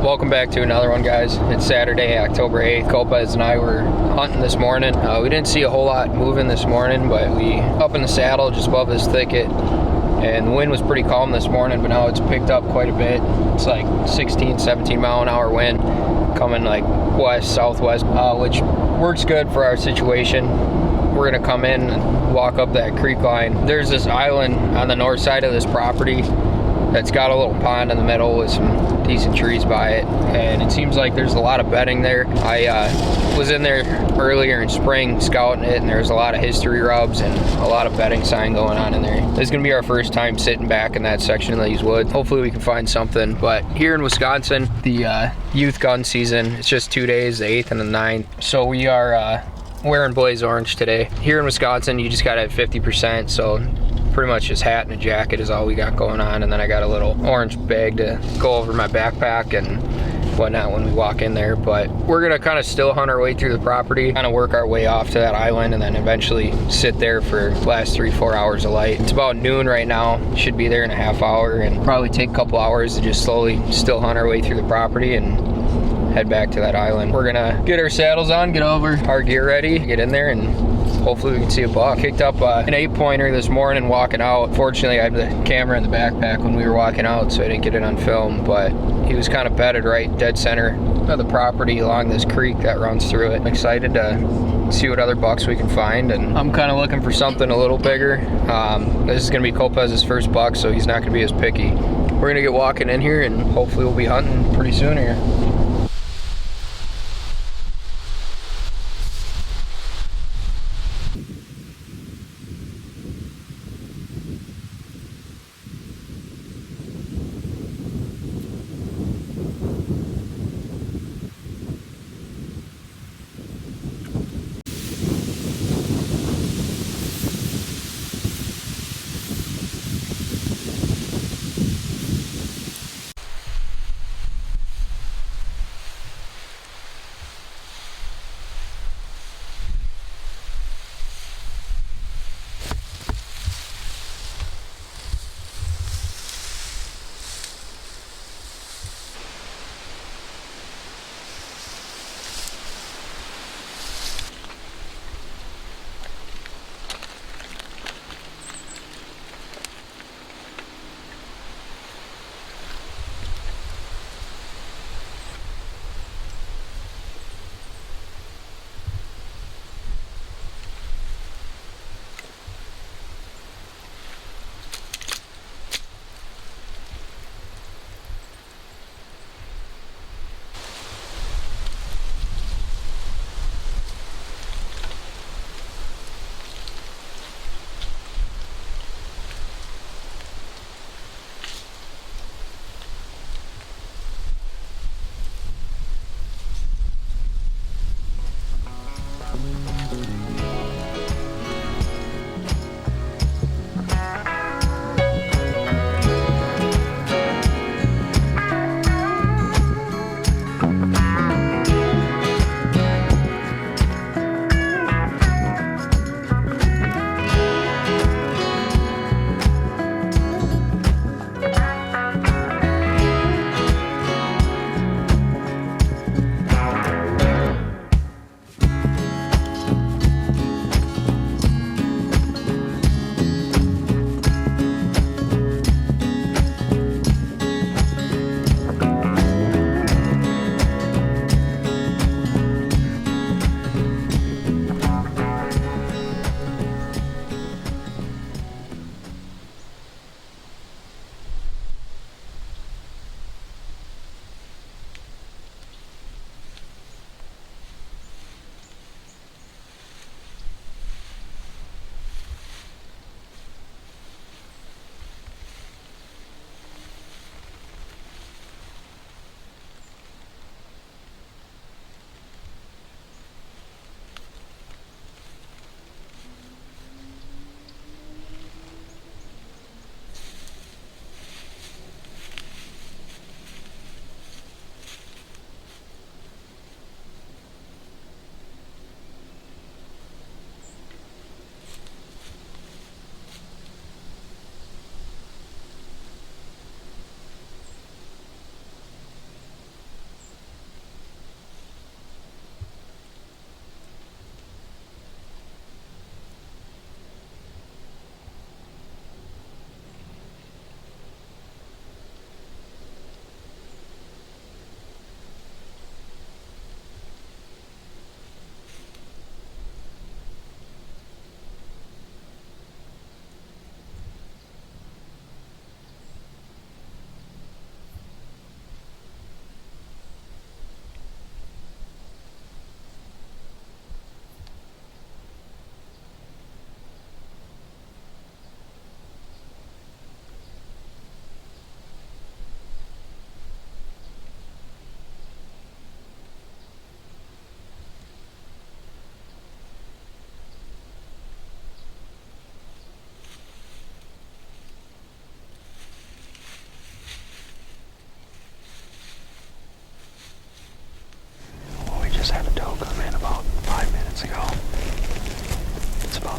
Welcome back to another one, guys. It's Saturday, October 8th. Kopacz and I were hunting this morning. We didn't see a whole lot moving this morning, but we up in the saddle just above this thicket, and the wind was pretty calm this morning, but now it's picked up quite a bit. It's like 16, 17 mile an hour wind coming like west, southwest, which works good for our situation. We're gonna come in and walk up that creek line. There's this island on the north side of this property that's got a little pond in the middle with some decent trees by it, and it seems like there's a lot of bedding there. I was in there earlier in spring scouting it, and there's a lot of history rubs and a lot of bedding sign going on in there. This is gonna be our first time sitting back in that section of these woods. Hopefully we can find something, but here in Wisconsin, the youth gun season, it's just 2 days, the 8th and the 9th. So we are wearing blaze orange today. Here in Wisconsin, you just gotta have 50%, so pretty much just hat and a jacket is all we got going on, and then I got a little orange bag to go over my backpack and whatnot when we walk in there. But we're gonna kind of still hunt our way through the property, kind of work our way off to that island, and then eventually sit there for the last 3-4 hours of light. It's about noon right now, should be there in a half hour, and probably take a couple hours to just slowly still hunt our way through the property and head back to that island. We're gonna get our saddles on, get over our gear ready, get in there, and hopefully we can see a buck. Picked up an 8-pointer this morning walking out. Fortunately, I had the camera in the backpack when we were walking out, so I didn't get it on film, but he was kind of bedded right dead center of the property along this creek that runs through it. I'm excited to see what other bucks we can find, and I'm kind of looking for something a little bigger. This is gonna be Kopacz's first buck, so he's not gonna be as picky. We're gonna get walking in here, and hopefully we'll be hunting pretty soon here.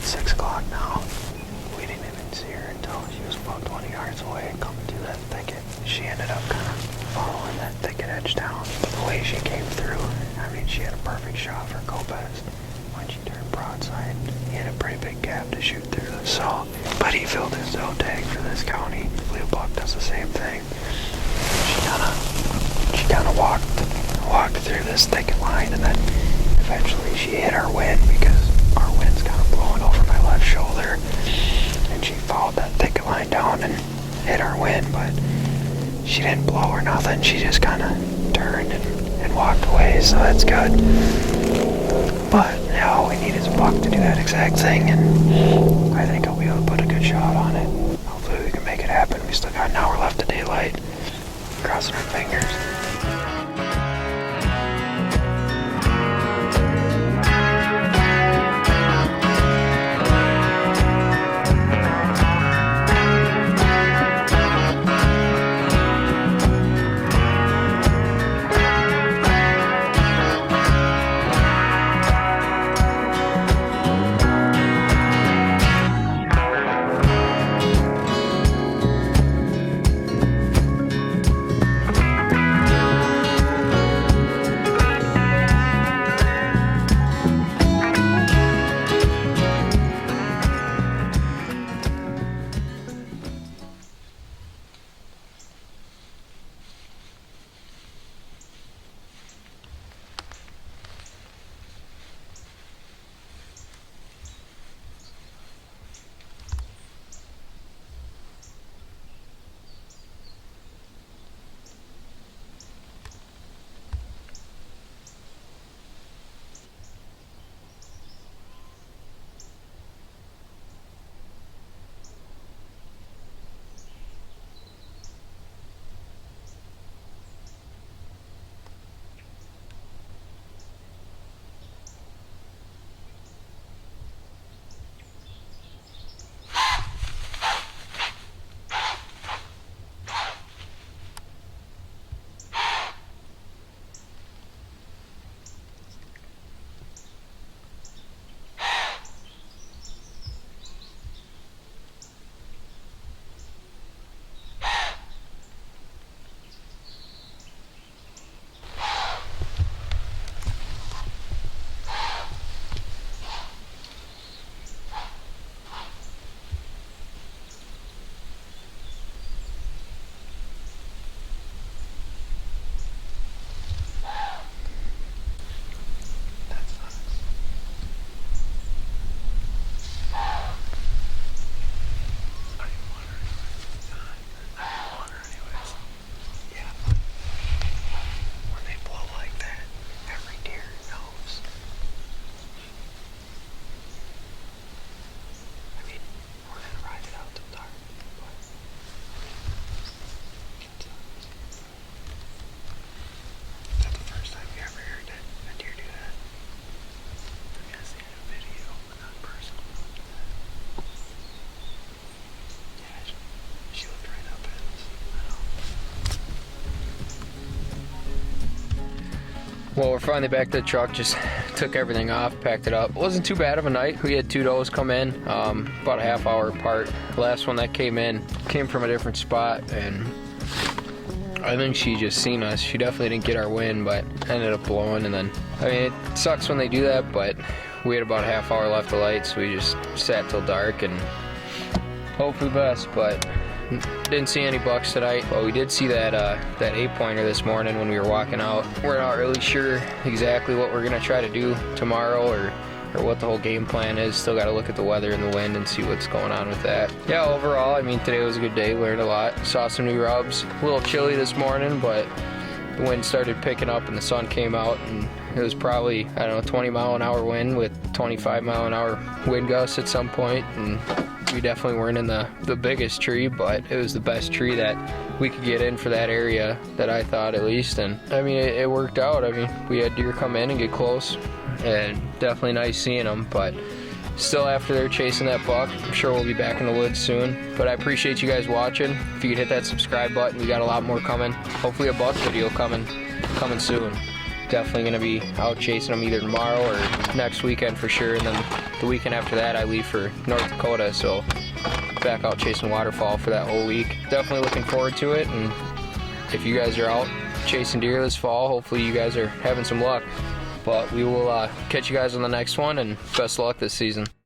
6 o'clock now. We didn't even see her until she was about 20 yards away coming through that thicket. She ended up kind of following that thicket edge down. But the way she came through, I mean, she had a perfect shot for Kopacz. When she turned broadside, he had a pretty big gap to shoot through. So, but he filled his zone tag for this county. Blue buck does the same thing. She kind of walked through this thicket line, and then eventually she hit our wind because our wind's kind of blowing over my left shoulder, and she followed that thicket line down and hit our wind, but she didn't blow or nothing. She just kind of turned and walked away, so that's good. But yeah, all we need is a buck to do that exact thing, and I think I'll be able to put a good shot on it. Hopefully we can make it happen. We still got an hour left of daylight. Crossing our fingers. Well, we're finally back to the truck. Just took everything off, packed it up. It wasn't too bad of a night. We had 2 does come in, about a half hour apart. The last one that came in came from a different spot, and I think she just seen us. She definitely didn't get our wind, but ended up blowing. And then, I mean, it sucks when they do that, but we had about a half hour left of light, so we just sat till dark and hope for the best. But didn't see any bucks tonight, but we did see that 8-pointer this morning when we were walking out. We're not really sure exactly what we're gonna try to do tomorrow or what the whole game plan is. Still got to look at the weather and the wind and see what's going on with that. Yeah, overall, I mean, today was a good day. Learned a lot. Saw some new rubs. A little chilly this morning, but the wind started picking up and the sun came out, and it was probably, I don't know, 20-mile-an-hour wind with 25-mile-an-hour wind gusts at some point, and we definitely weren't in the biggest tree, but it was the best tree that we could get in for that area, that I thought at least. And I mean, it worked out. I mean, we had deer come in and get close, and definitely nice seeing them, but still after they're chasing that buck. I'm sure we'll be back in the woods soon, but I appreciate you guys watching. If you could hit that subscribe button, we got a lot more coming. Hopefully a buck video coming soon. definitely going to be out chasing them either tomorrow or next weekend for sure. And then the weekend after that, I leave for North Dakota, so back out chasing waterfowl for that whole week. Definitely looking forward to it, and if you guys are out chasing deer this fall, hopefully you guys are having some luck. But we will catch you guys on the next one, and best of luck this season.